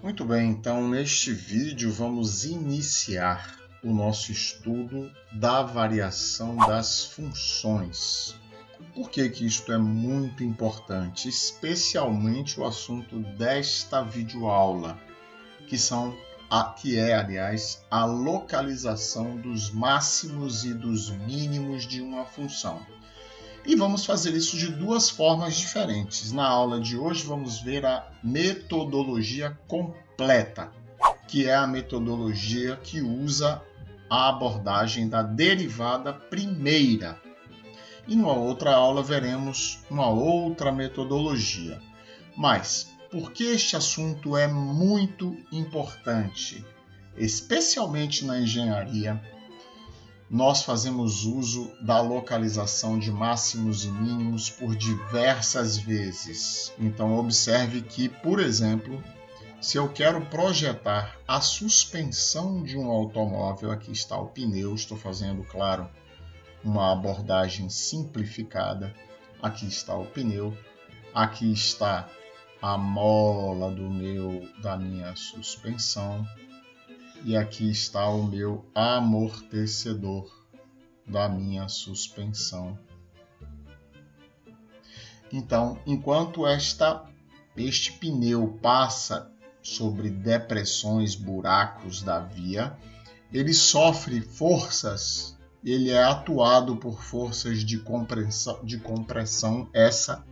Muito bem, então neste vídeo vamos iniciar o nosso estudo da variação das funções. Por que isto é muito importante? Especialmente o assunto desta videoaula, que é, aliás, a localização dos máximos e dos mínimos de uma função. E vamos fazer isso de duas formas diferentes. Na aula de hoje vamos ver a metodologia completa, que é a metodologia que usa a abordagem da derivada primeira. E numa outra aula veremos uma outra metodologia. Mas por que este assunto é muito importante? Especialmente na engenharia, nós fazemos uso da localização de máximos e mínimos por diversas vezes. Então, observe que, por exemplo, se eu quero projetar a suspensão de um automóvel, aqui está o pneu, estou fazendo, claro, uma abordagem simplificada. Aqui está o pneu, aqui está a mola da minha suspensão. E aqui está o meu amortecedor da minha suspensão. Então, enquanto este pneu passa sobre depressões, buracos da via, ele sofre forças, ele é atuado por forças de compressão. Essa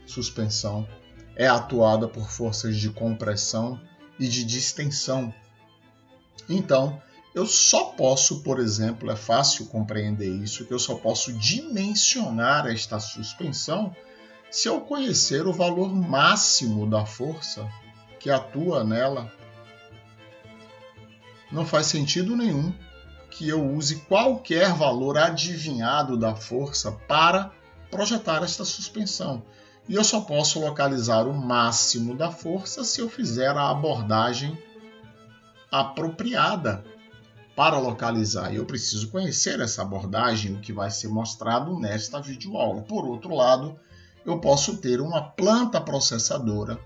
suspensão é atuada por forças de compressão e de distensão. Então, eu só posso, por exemplo, é fácil compreender isso, que eu só posso dimensionar esta suspensão se eu conhecer o valor máximo da força que atua nela. Não faz sentido nenhum que eu use qualquer valor adivinhado da força para projetar esta suspensão. E eu só posso localizar o máximo da força se eu fizer a abordagem apropriada para localizar. Eu preciso conhecer essa abordagem, o que vai ser mostrado nesta videoaula. Por outro lado, eu posso ter uma planta processadora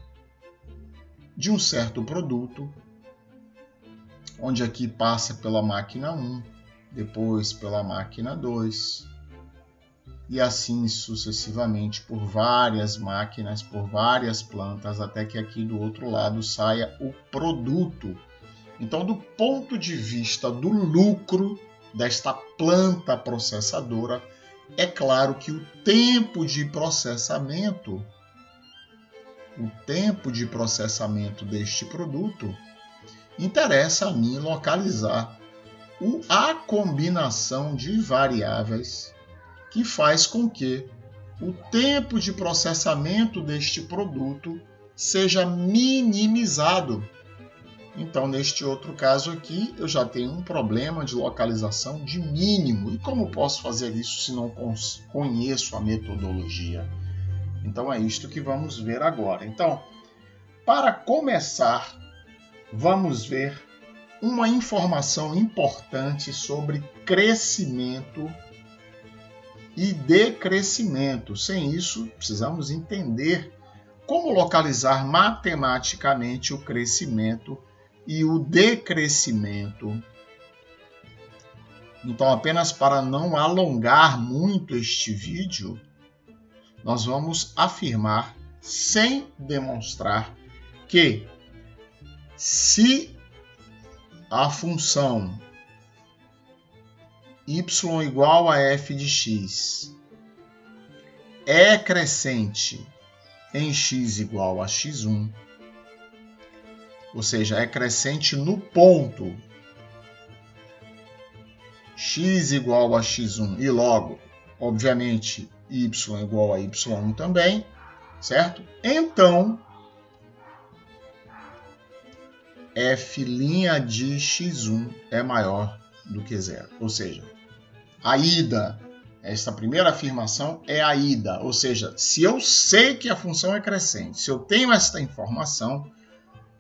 de um certo produto, onde aqui passa pela máquina 1, depois pela máquina 2, e assim sucessivamente por várias máquinas, por várias plantas, até que aqui do outro lado saia o produto. Então, do ponto de vista do lucro desta planta processadora, é claro que o tempo de processamento deste produto interessa a mim localizar a combinação de variáveis que faz com que o tempo de processamento deste produto seja minimizado. Então, neste outro caso aqui, eu já tenho um problema de localização de mínimo. E como posso fazer isso se não conheço a metodologia? Então, é isto que vamos ver agora. Então, para começar, vamos ver uma informação importante sobre crescimento e decrescimento. Sem isso, precisamos entender como localizar matematicamente o crescimento e o decrescimento. Então, apenas para não alongar muito este vídeo, nós vamos afirmar, sem demonstrar, que se a função y igual a f de x é crescente em x igual a x1, ou seja, é crescente no ponto x igual a x1 e logo, obviamente, y igual a y1 também, certo? Então, f' de x1 é maior do que zero. Ou seja, a ida, esta primeira afirmação é a ida. Ou seja, se eu sei que a função é crescente, se eu tenho esta informação,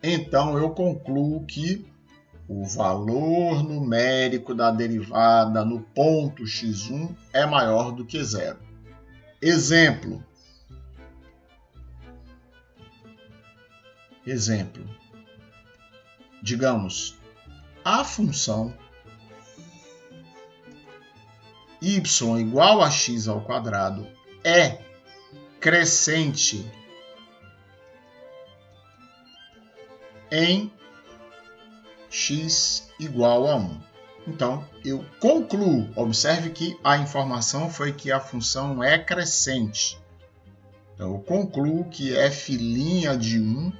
então eu concluo que o valor numérico da derivada no ponto x1 é maior do que zero. Exemplo. digamos, a função y igual a x ao quadrado é crescente em x igual a 1. Então, eu concluo, observe que a informação foi que a função é crescente. Então, eu concluo que f' de 1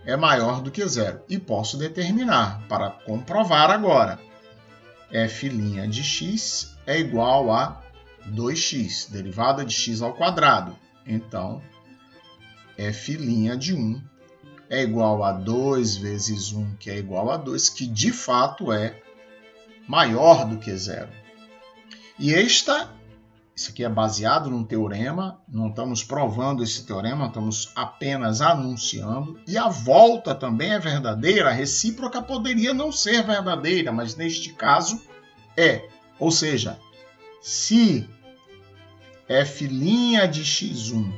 é maior do que 0. E posso determinar, para comprovar agora, f' de x é igual a 2x, derivada de x ao quadrado. Então, f' de 1 é igual a 2 vezes 1, que é igual a 2, que de fato é maior do que 0. E isso aqui é baseado num teorema, não estamos provando esse teorema, estamos apenas anunciando. E a volta também é verdadeira, a recíproca poderia não ser verdadeira, mas neste caso é. Ou seja, se f' de x1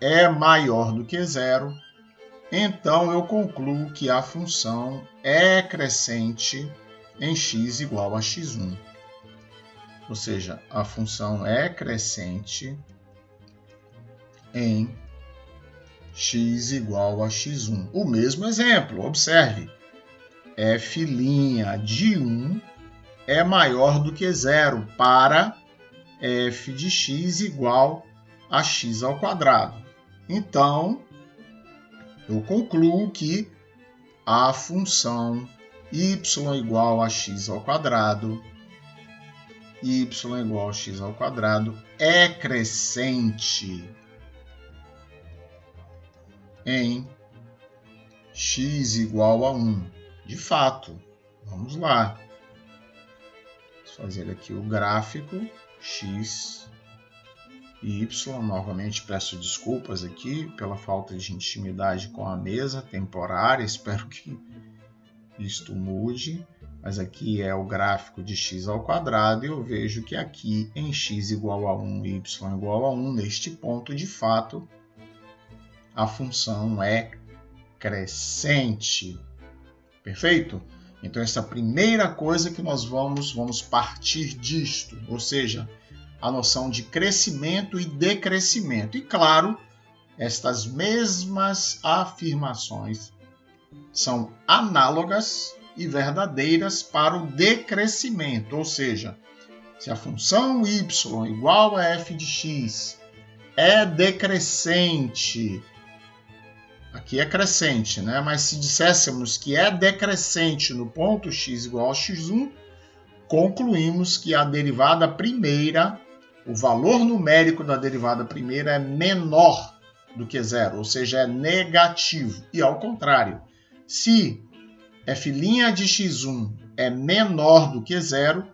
é maior do que 0, então eu concluo que a função é crescente em x igual a x1. Ou seja, a função é crescente em x igual a x1. O mesmo exemplo, observe. F' de 1 é maior do que 0 para f de x igual a x ao quadrado. Então, eu concluo que a função y igual a x ao quadrado, y igual a x ao quadrado é crescente em x igual a 1. De fato, vamos lá. Vou fazer aqui o gráfico x e y. Novamente peço desculpas aqui pela falta de intimidade com a mesa temporária. Espero que isto mude. Mas aqui é o gráfico de x ao quadrado e eu vejo que aqui em x igual a 1 e y igual a 1, neste ponto, de fato, a função é crescente. Perfeito? Então, essa é a primeira coisa que nós vamos partir disto, ou seja, a noção de crescimento e decrescimento. E, claro, estas mesmas afirmações são análogas e verdadeiras para o decrescimento, ou seja, se a função y igual a f de x é decrescente, aqui é crescente, né? Mas se disséssemos que é decrescente no ponto x igual a x1, concluímos que a derivada primeira, o valor numérico da derivada primeira é menor do que 0, ou seja, é negativo. E ao contrário, se f' de x1 é menor do que 0,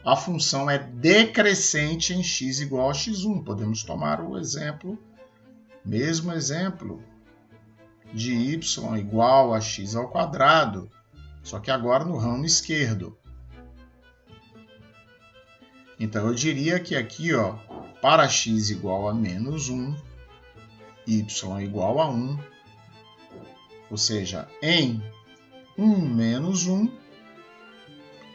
a função é decrescente em x igual a x1. Podemos tomar o mesmo exemplo de y igual a x ao quadrado, só que agora no ramo esquerdo. Então eu diria que aqui, para x igual a menos 1, y igual a 1, ou seja, em 1 menos 1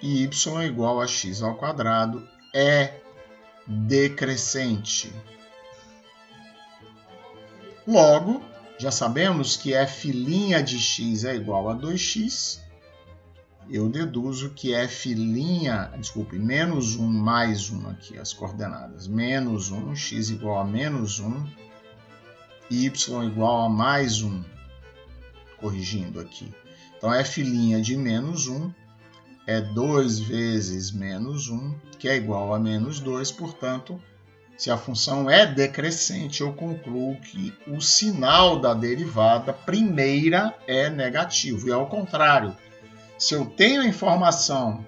e y igual a x ao quadrado é decrescente. Logo, já sabemos que f' de x é igual a 2x. Eu deduzo que menos 1 mais 1 aqui, as coordenadas. Menos 1, x igual a menos 1, y igual a mais 1. Corrigindo aqui. Então, f' de menos 1 é 2 vezes menos 1, que é igual a menos 2. Portanto, se a função é decrescente, eu concluo que o sinal da derivada primeira é negativo. E ao contrário, se eu tenho a informação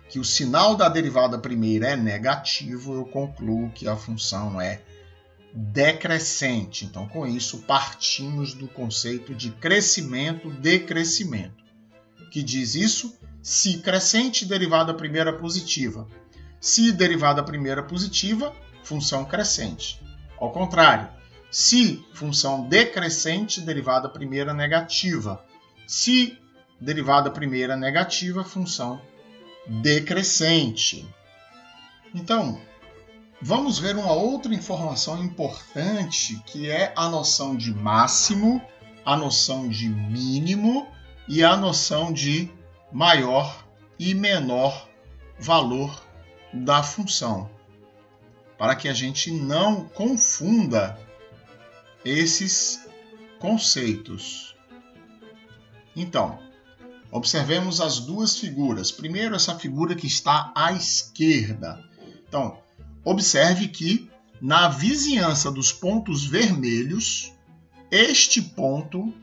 que o sinal da derivada primeira é negativo, eu concluo que a função é decrescente. Então, com isso, partimos do conceito de crescimento-decrescimento. Que diz isso? Se crescente, derivada primeira positiva. Se derivada primeira positiva, função crescente. Ao contrário, se função decrescente, derivada primeira negativa. Se derivada primeira negativa, função decrescente. Então, vamos ver uma outra informação importante, que é a noção de máximo, a noção de mínimo e a noção de maior e menor valor da função, para que a gente não confunda esses conceitos. Então, observemos as duas figuras. Primeiro, essa figura que está à esquerda. Então, observe que na vizinhança dos pontos vermelhos, este ponto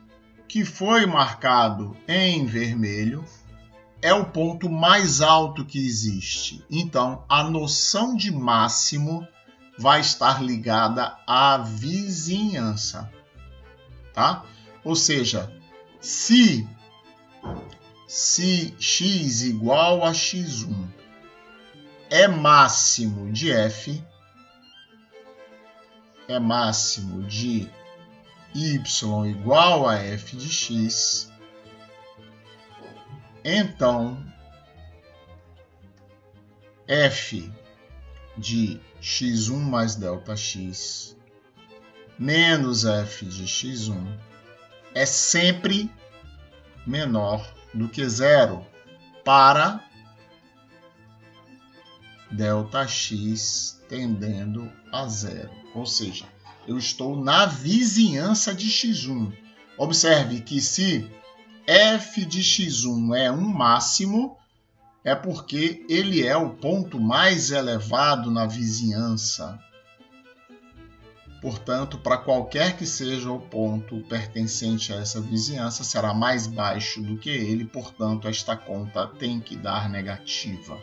que foi marcado em vermelho é o ponto mais alto que existe. Então, a noção de máximo vai estar ligada à vizinhança, tá? Ou seja, se x igual a x1 é máximo de f, é máximo de y igual a f de x, então f de x1 mais ΔX menos f de x1 é sempre menor do que zero para ΔX tendendo a zero. Ou seja, eu estou na vizinhança de x1. Observe que se f de x1 é um máximo, é porque ele é o ponto mais elevado na vizinhança. Portanto, para qualquer que seja o ponto pertencente a essa vizinhança, será mais baixo do que ele, portanto, esta conta tem que dar negativa.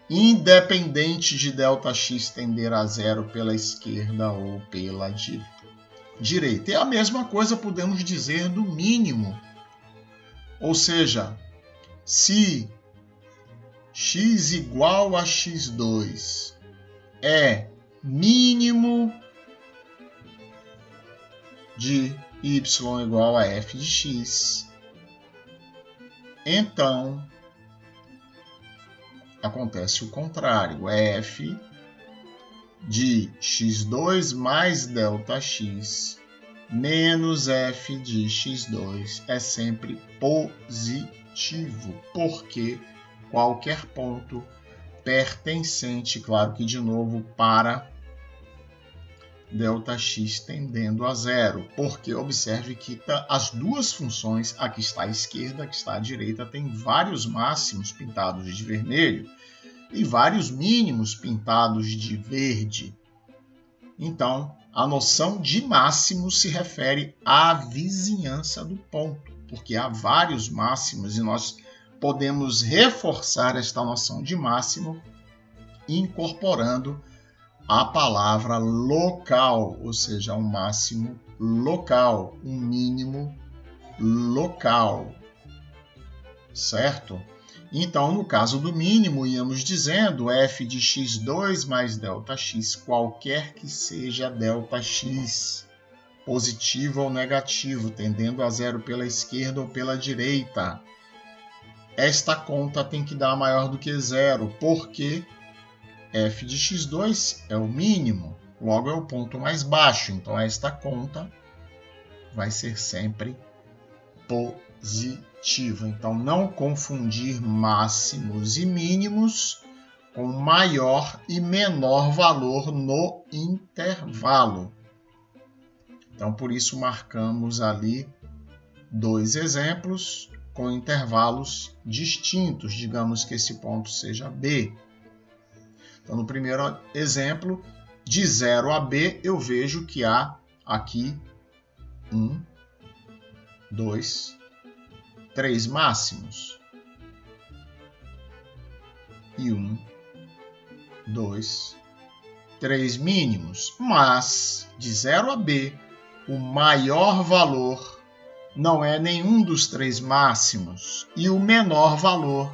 Independente de ΔX tender a zero pela esquerda ou pela direita. E a mesma coisa podemos dizer do mínimo. Ou seja, se x igual a x2 é mínimo de y igual a f de x, então acontece o contrário. F de x2 mais ΔX menos f de x2 é sempre positivo, porque qualquer ponto pertencente, claro que de novo, para ΔX tendendo a zero, porque observe que as duas funções, a que está à esquerda e a que está à direita, tem vários máximos pintados de vermelho e vários mínimos pintados de verde. Então, a noção de máximo se refere à vizinhança do ponto, porque há vários máximos e nós podemos reforçar esta noção de máximo incorporando a palavra local, ou seja, um máximo local, um mínimo local, certo? Então, no caso do mínimo, íamos dizendo f de x2 mais ΔX, qualquer que seja ΔX, positivo ou negativo, tendendo a zero pela esquerda ou pela direita. Esta conta tem que dar maior do que zero, porque f de x2 é o mínimo, logo é o ponto mais baixo. Então, esta conta vai ser sempre positiva. Então, não confundir máximos e mínimos com maior e menor valor no intervalo. Então, por isso, marcamos ali dois exemplos com intervalos distintos. Digamos que esse ponto seja B. Então, no primeiro exemplo, de 0 a B, eu vejo que há aqui 1, 2, 3 máximos. E 1, 2, 3 mínimos. Mas, de 0 a B, o maior valor não é nenhum dos 3 máximos. E o menor valor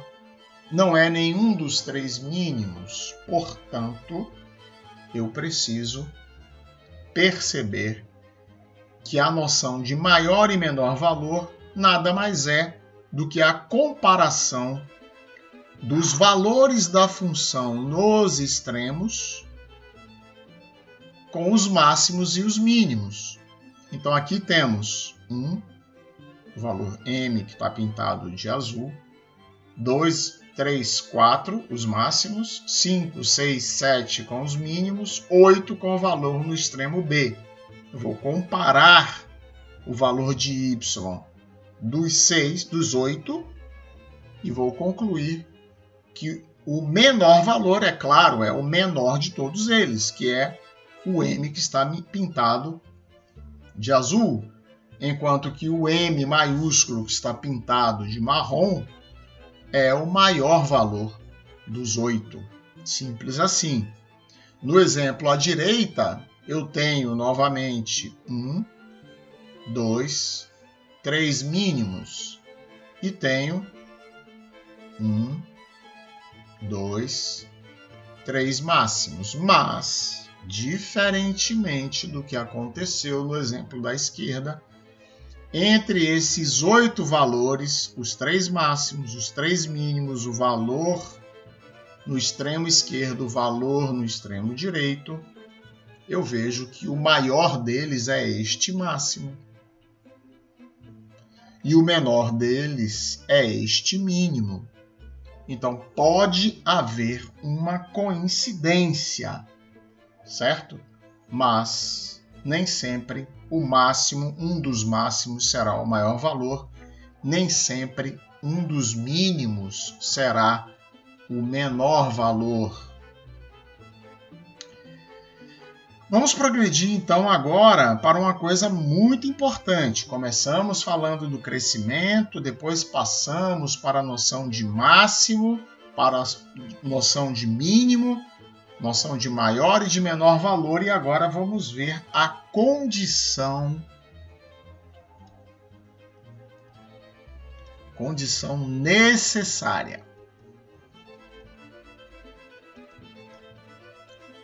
não é nenhum dos 3 mínimos. Portanto, eu preciso perceber que a noção de maior e menor valor nada mais é do que a comparação dos valores da função nos extremos com os máximos e os mínimos. Então aqui temos o valor m, que está pintado de azul, 2, 3, 4, os máximos, 5, 6, 7 com os mínimos, 8 com o valor no extremo b. Eu vou comparar o valor de y dos 8 e vou concluir que o menor valor, é claro, é o menor de todos eles, que é o m que está pintado de azul, enquanto que o m maiúsculo que está pintado de marrom é o maior valor dos 8. Simples assim. No exemplo à direita, eu tenho novamente 1, 2, 3 mínimos e tenho 1, 2, 3 máximos. Mas, diferentemente do que aconteceu no exemplo da esquerda, entre esses 8 valores, os 3 máximos, os 3 mínimos, o valor no extremo esquerdo, o valor no extremo direito, eu vejo que o maior deles é este máximo. E o menor deles é este mínimo. Então, pode haver uma coincidência, certo? Mas nem sempre o máximo, um dos máximos será o maior valor, nem sempre um dos mínimos será o menor valor. Vamos progredir então agora para uma coisa muito importante. Começamos falando do crescimento, depois passamos para a noção de máximo, para a noção de mínimo, noção de maior e de menor valor, e agora vamos ver a condição necessária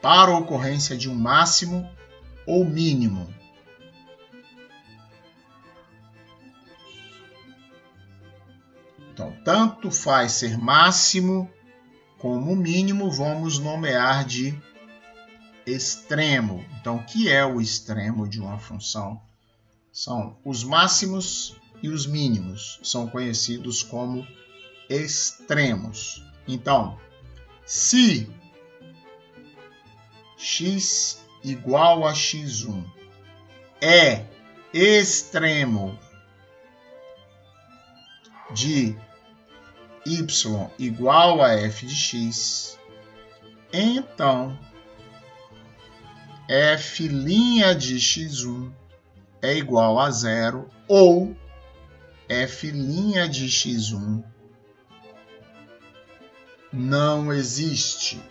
para a ocorrência de um máximo ou mínimo. Então, tanto faz ser máximo como mínimo, vamos nomear de extremo. Então, o que é o extremo de uma função? São os máximos e os mínimos, são conhecidos como extremos. Então, se x igual a x1 é extremo de y igual a f de x, então f' de x1 é igual a 0 ou f' de x1 não existe.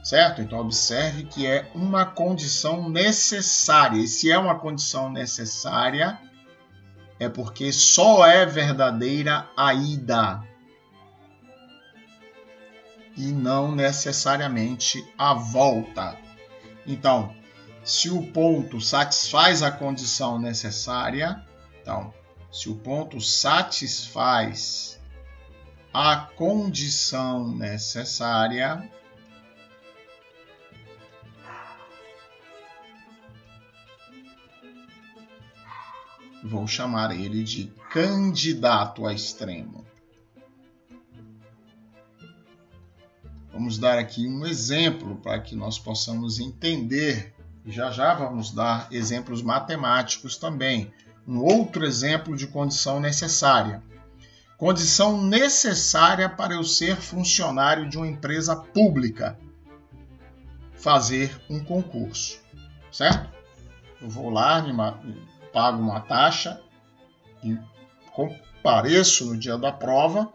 Certo? Então, observe que é uma condição necessária. E se é uma condição necessária, é porque só é verdadeira a ida e não necessariamente a volta. Então, se o ponto satisfaz a condição necessária, então, se o ponto satisfaz a condição necessária, vou chamar ele de candidato a extremo. Vamos dar aqui um exemplo para que nós possamos entender. Já já vamos dar exemplos matemáticos também. Um outro exemplo de condição necessária. Condição necessária para eu ser funcionário de uma empresa pública. Fazer um concurso, certo? Eu vou lá, pago uma taxa e compareço no dia da prova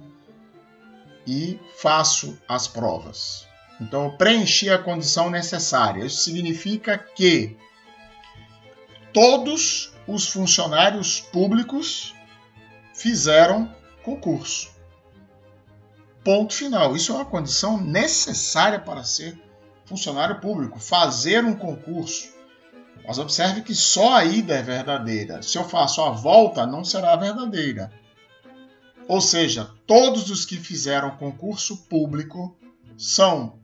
e faço as provas. Então, eu preenchi a condição necessária. Isso significa que todos os funcionários públicos fizeram concurso. Ponto final. Isso é uma condição necessária para ser funcionário público, fazer um concurso. Mas observe que só a ida é verdadeira. Se eu faço a volta, não será verdadeira. Ou seja, todos os que fizeram concurso público são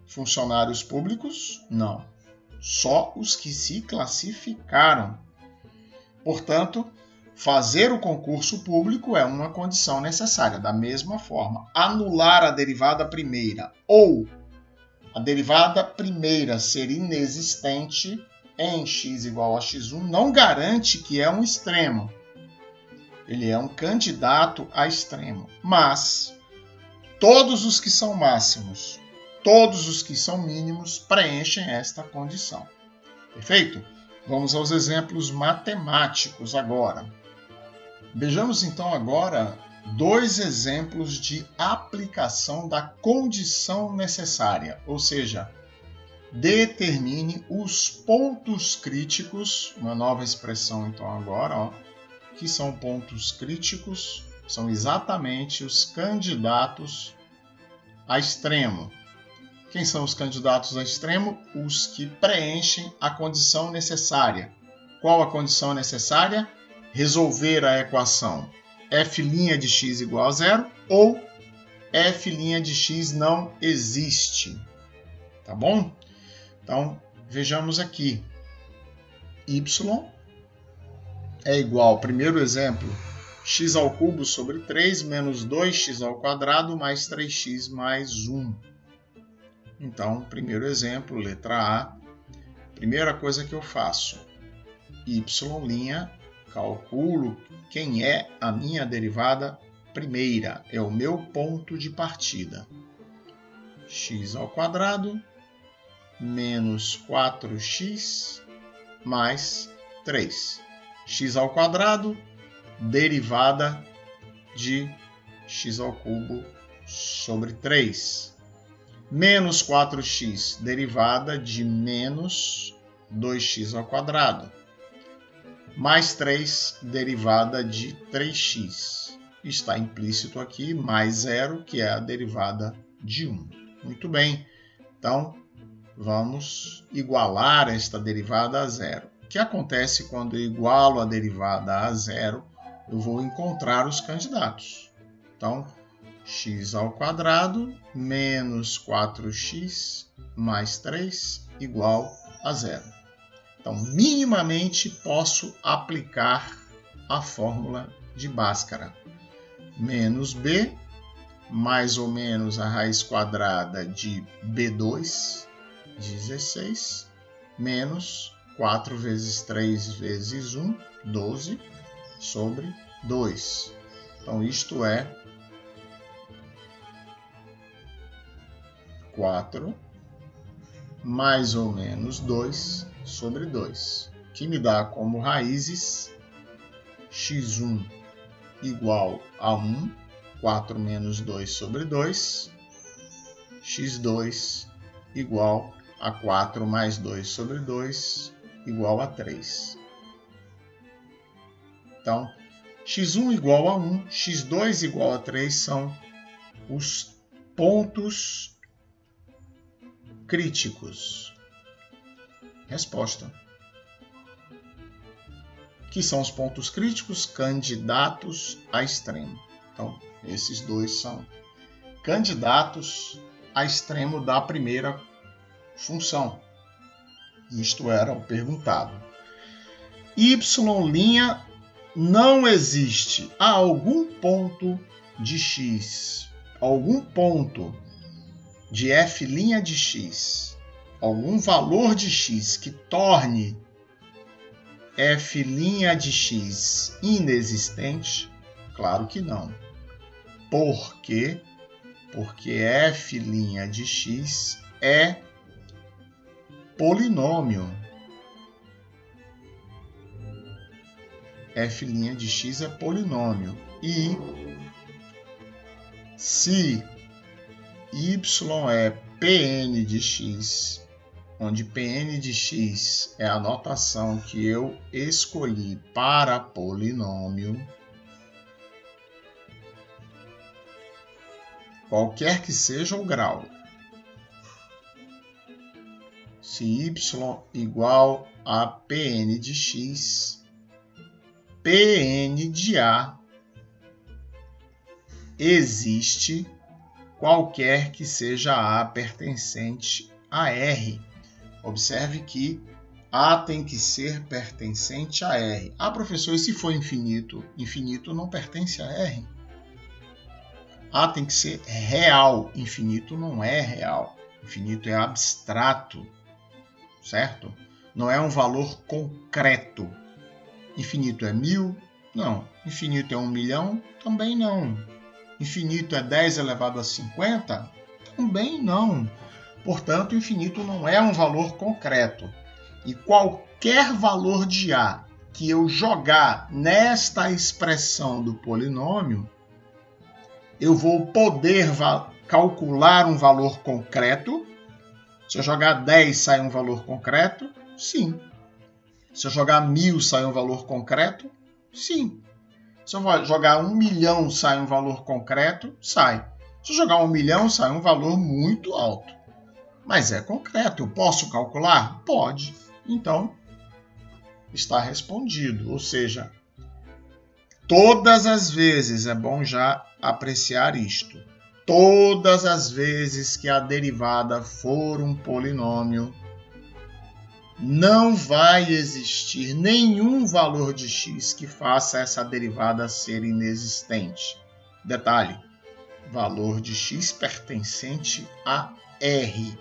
funcionários públicos? Não. Só os que se classificaram. Portanto, fazer o concurso público é uma condição necessária. Da mesma forma, anular a derivada primeira ou a derivada primeira ser inexistente em x igual a x1 não garante que é um extremo. Ele é um candidato a extremo. Mas todos os que são máximos, todos os que são mínimos preenchem esta condição. Perfeito? Vamos aos exemplos matemáticos agora. Vejamos então agora dois exemplos de aplicação da condição necessária, ou seja, determine os pontos críticos, uma nova expressão então agora, ó, que são pontos críticos, são exatamente os candidatos a extremo. Quem são os candidatos a extremo? Os que preenchem a condição necessária. Qual a condição necessária? Resolver a equação f' de x igual a zero ou f' de x não existe. Tá bom? Então, vejamos aqui. Y é igual, primeiro exemplo, x ao cubo sobre 3 menos 2x ao quadrado mais 3x mais 1. Então, primeiro exemplo, letra A. Primeira coisa que eu faço, y', calculo quem é a minha derivada primeira, é o meu ponto de partida. X ao quadrado menos 4x mais 3. X ao quadrado, derivada de x ao cubo sobre 3. Menos 4x, derivada de menos 2x ao quadrado. Mais 3, derivada de 3x. Está implícito aqui mais 0, que é a derivada de 1. Muito bem. Então, vamos igualar esta derivada a zero. O que acontece quando eu igualo a derivada a zero? Eu vou encontrar os candidatos. Então, x ao quadrado menos 4x mais 3 igual a zero. Então, minimamente posso aplicar a fórmula de Bhaskara. Menos b, mais ou menos a raiz quadrada de b2, 16, menos 4 vezes 3 vezes 1, 12, sobre 2. Então, isto é 4 mais ou menos 2 sobre 2, que me dá como raízes x1 igual a 1, 4 menos 2 sobre 2, x2 igual a 4 mais 2 sobre 2, igual a 3. Então, x1 igual a 1, x2 igual a 3 são os pontos críticos. Resposta. Que são os pontos críticos? Candidatos a extremo. Então, esses dois são candidatos a extremo da primeira função. Isto era o perguntado. Y' não existe a algum ponto de x, algum ponto de f' de x, algum valor de x que torne f' de x inexistente? Claro que não. Por quê? Porque f' de x é polinômio. F' de x é polinômio. E se y é Pn de x, onde Pn de x é a notação que eu escolhi para polinômio, qualquer que seja o grau, se y igual a Pn de x, Pn de A existe qualquer que seja A pertencente a R. Observe que A tem que ser pertencente a R. Ah, professor, e se for infinito? Infinito não pertence a R. A tem que ser real. Infinito não é real. Infinito é abstrato, certo? Não é um valor concreto. Infinito é 1000? Não. Infinito é 1 milhão? Também não. Infinito é 10 elevado a 50? Também não. Portanto, infinito não é um valor concreto. E qualquer valor de A que eu jogar nesta expressão do polinômio, eu vou poder calcular um valor concreto. Se eu jogar 10, sai um valor concreto? Sim. Se eu jogar 1000, sai um valor concreto? Sim. Se eu jogar 1 milhão, sai um valor concreto? Sai. Se eu jogar 1 milhão, sai um valor muito alto. Mas é concreto. Eu posso calcular? Pode. Então, está respondido. Ou seja, todas as vezes, é bom já apreciar isto, todas as vezes que a derivada for um polinômio, não vai existir nenhum valor de x que faça essa derivada ser inexistente. Detalhe, valor de x pertencente a R.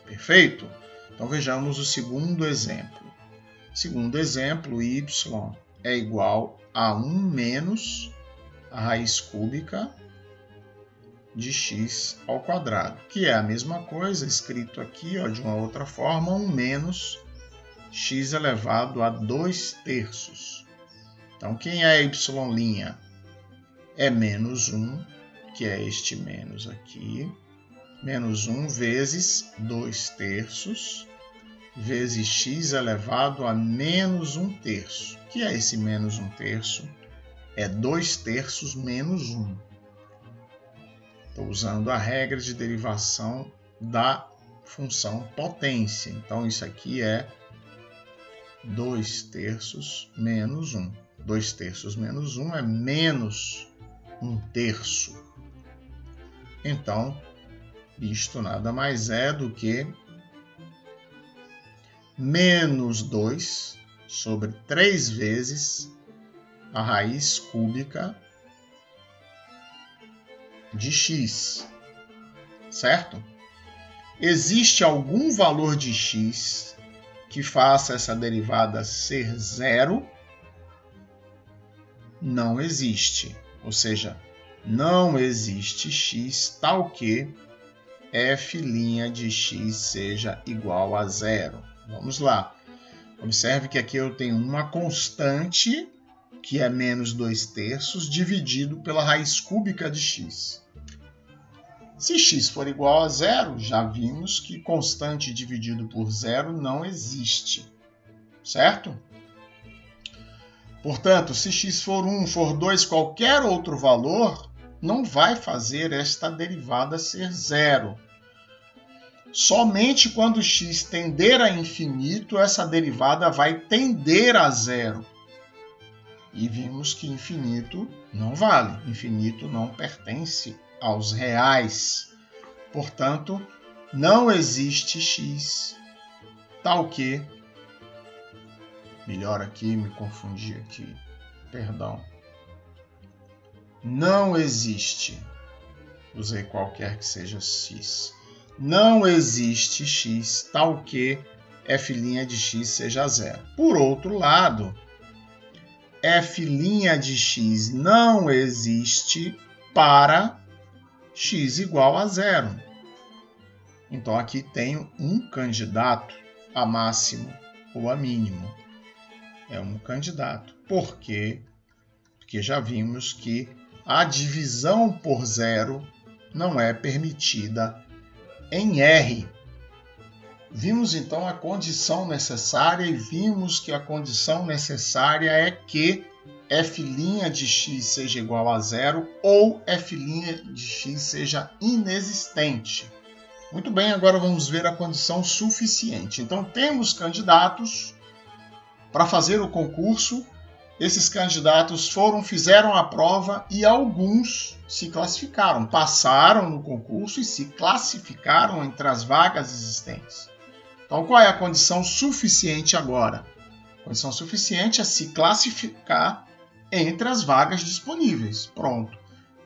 Perfeito? Então vejamos o segundo exemplo. Segundo exemplo, y é igual a 1 menos a raiz cúbica de x ao quadrado, que é a mesma coisa, escrito aqui de uma outra forma, 1 menos x elevado a 2/3. Então, quem é y'? É menos 1, que é este menos aqui, menos 1 vezes 2/3, vezes x elevado a menos 1/3. Que é esse menos 1/3? É 2/3 menos 1. Estou usando a regra de derivação da função potência. Então, isso aqui é 2/3 menos 1. 2/3 menos 1 é menos 1/3. Então, isto nada mais é do que menos 2 sobre 3 vezes a raiz cúbica de x, certo? Existe algum valor de x que faça essa derivada ser zero? Não existe. Ou seja, não existe x tal que f' de x seja igual a zero. Vamos lá. Observe que aqui eu tenho uma constante, que é menos 2/3, dividido pela raiz cúbica de x. Se x for igual a zero, já vimos que constante dividido por zero não existe, certo? Portanto, se x for 1, for 2, qualquer outro valor, não vai fazer esta derivada ser zero. Somente quando x tender a infinito, essa derivada vai tender a zero. E vimos que infinito não vale, infinito não pertence aos reais. Portanto, não existe x tal que... Melhor aqui, me confundi aqui, perdão. Não existe, usei qualquer que seja x. Não existe x tal que f' de x seja zero. Por outro lado, f' de x não existe para x igual a zero. Então, aqui tenho um candidato a máximo ou a mínimo. É um candidato. Por quê? Porque já vimos que a divisão por zero não é permitida em R. Vimos então a condição necessária e vimos que a condição necessária é que f' de x seja igual a zero ou f' de x seja inexistente. Muito bem, agora vamos ver a condição suficiente. Então, temos candidatos para fazer o concurso esses candidatos fizeram a prova e alguns se classificaram, passaram no concurso e se classificaram entre as vagas existentes. Então, qual é a condição suficiente agora? A condição suficiente é se classificar entre as vagas disponíveis. Pronto.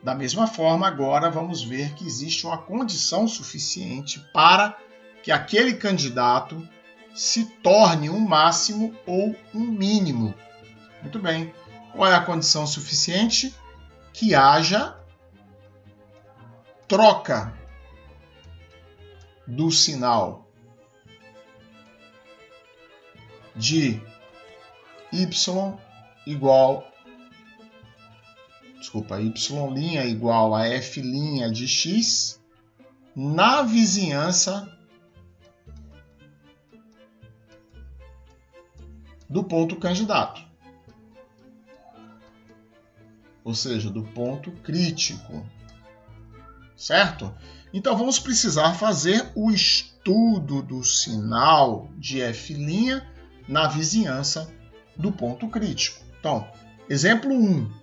Da mesma forma, agora vamos ver que existe uma condição suficiente para que aquele candidato se torne um máximo ou um mínimo. Muito bem. Qual é a condição suficiente? Que haja troca do sinal de y igual a f' de x na vizinhança do ponto candidato. Ou seja, do ponto crítico. Certo? Então vamos precisar fazer o estudo do sinal de f' na vizinhança do ponto crítico. Então, exemplo 1.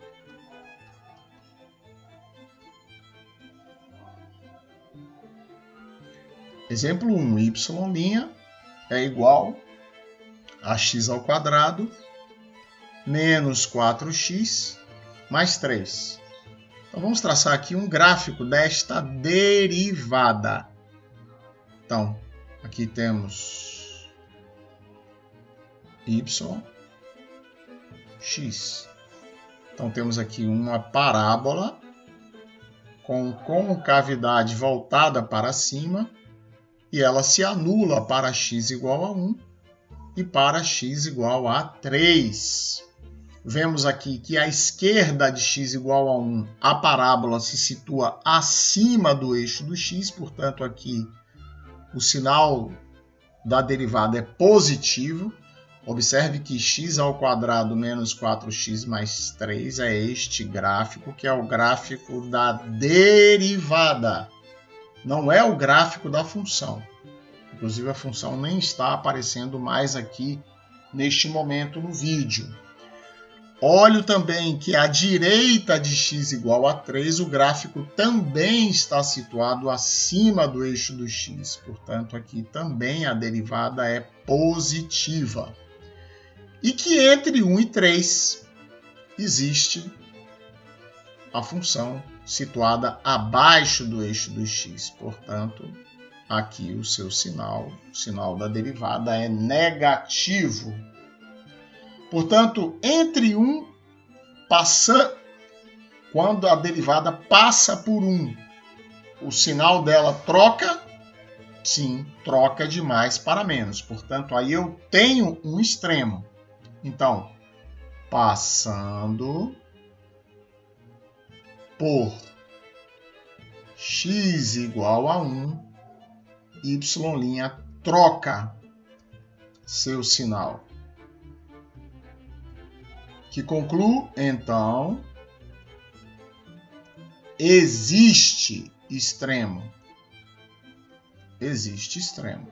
Exemplo 1, y' é igual a x ao quadrado menos 4x mais 3. Então, vamos traçar aqui um gráfico desta derivada. Então, aqui temos y, x. Então, temos aqui uma parábola com concavidade voltada para cima e ela se anula para x igual a 1 e para x igual a 3. Vemos aqui que à esquerda de x igual a 1, a parábola se situa acima do eixo do x, portanto aqui o sinal da derivada é positivo. Observe que x ao quadrado menos 4x mais 3 é este gráfico, que é o gráfico da derivada. Não é o gráfico da função. Inclusive a função nem está aparecendo mais aqui neste momento no vídeo. Olho também que à direita de x igual a 3, o gráfico também está situado acima do eixo do x. Portanto, aqui também a derivada é positiva. E que entre 1 e 3 existe a função situada abaixo do eixo do x. Portanto, aqui o seu sinal, o sinal da derivada é negativo. Portanto, entre 1, quando a derivada passa por 1, o sinal dela troca? Sim, troca de mais para menos. Portanto, aí eu tenho um extremo. Então, passando por x igual a 1, y' troca seu sinal. Que concluo, então, existe extremo. Existe extremo.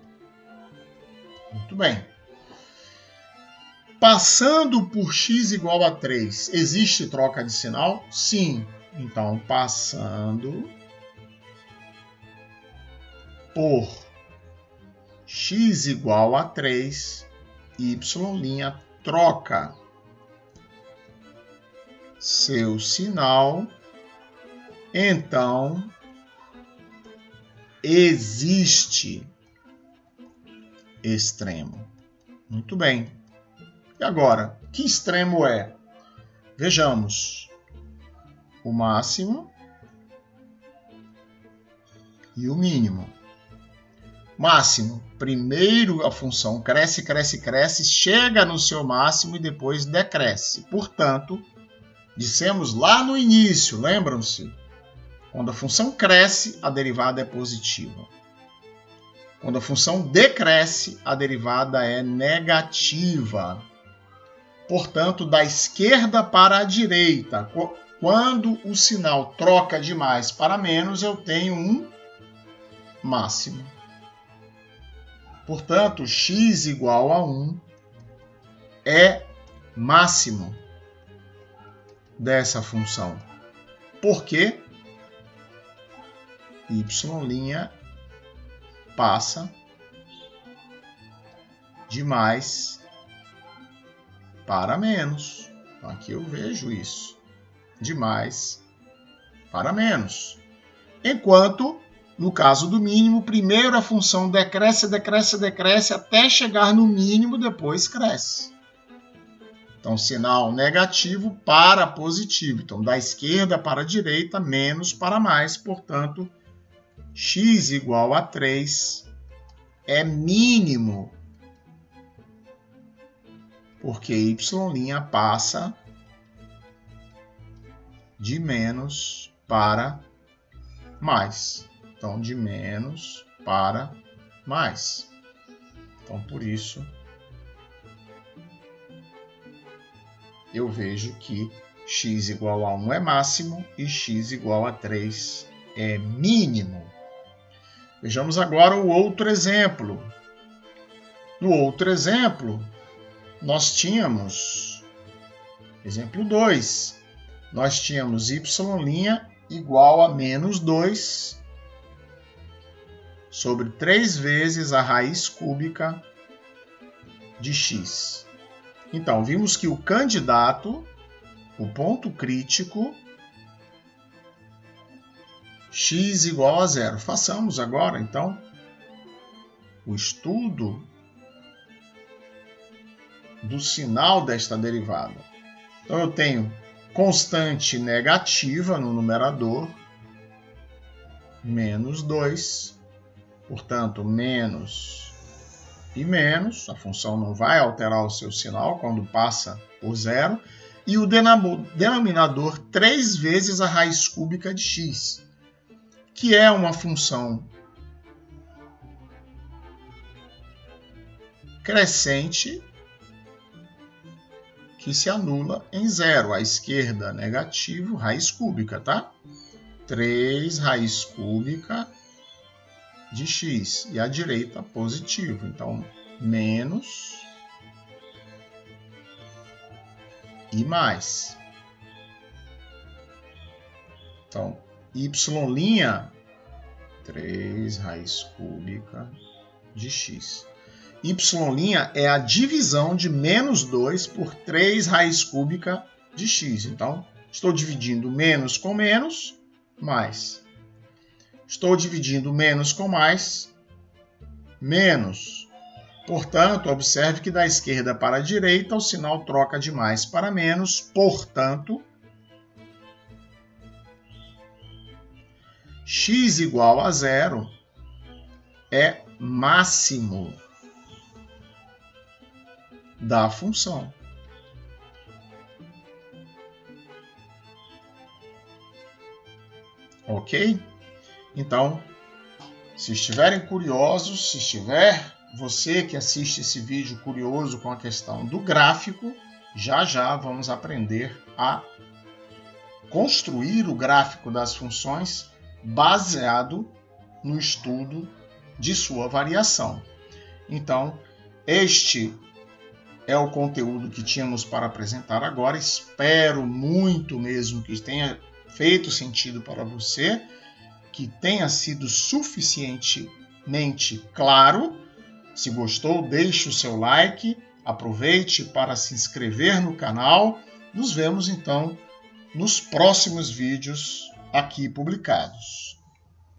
Muito bem. Passando por x igual a 3, existe troca de sinal? Sim. Então, passando por x igual a 3, y' troca seu sinal, então existe extremo. Muito bem. E agora, que extremo é? Vejamos. O máximo e o mínimo. Máximo. Primeiro a função cresce, cresce, cresce, chega no seu máximo e depois decresce. Portanto, dissemos lá no início, lembram-se? Quando a função cresce, a derivada é positiva. Quando a função decresce, a derivada é negativa. Portanto, da esquerda para a direita, quando o sinal troca de mais para menos, eu tenho um máximo. Portanto, x igual a 1 é máximo. dessa função. Porque y' passa de mais para menos. Então, aqui eu vejo isso. De mais para menos. Enquanto, no caso do mínimo, primeiro a função decresce, decresce, decresce, até chegar no mínimo, depois cresce. Então, sinal negativo para positivo. Então, da esquerda para a direita, menos para mais. Portanto, x igual a 3 é mínimo, porque y' passa de menos para mais. Então, de menos para mais. Então, por isso, eu vejo que x igual a 1 é máximo e x igual a 3 é mínimo. Vejamos agora o outro exemplo. No outro exemplo, nós tínhamos, exemplo 2, nós tínhamos y' igual a menos 2 sobre 3 vezes a raiz cúbica de x. Então, vimos que o candidato, o ponto crítico, x igual a 0. Façamos agora, então, o estudo do sinal desta derivada. Então, eu tenho constante negativa no numerador, menos 2, portanto, menos e menos, a função não vai alterar o seu sinal quando passa por 0, e o denominador 3 vezes a raiz cúbica de x, que é uma função crescente que se anula em 0. À esquerda, negativo, raiz cúbica, tá? 3 raiz cúbica de x. E à direita, positivo. Então, menos e mais. Então, y', 3 raiz cúbica de x. Y' é a divisão de menos 2 por 3 raiz cúbica de x. Então, estou dividindo menos com menos, mais. Estou dividindo menos com mais, menos. Portanto, observe que da esquerda para a direita o sinal troca de mais para menos. Portanto, x igual a 0 é máximo da função. Ok? Então, se estiverem curiosos, se estiver você que assiste esse vídeo curioso com a questão do gráfico, já já vamos aprender a construir o gráfico das funções baseado no estudo de sua variação. Então, este é o conteúdo que tínhamos para apresentar agora. Espero muito mesmo que tenha feito sentido para você, que tenha sido suficientemente claro. Se gostou, deixe o seu like, aproveite para se inscrever no canal. Nos vemos então nos próximos vídeos aqui publicados.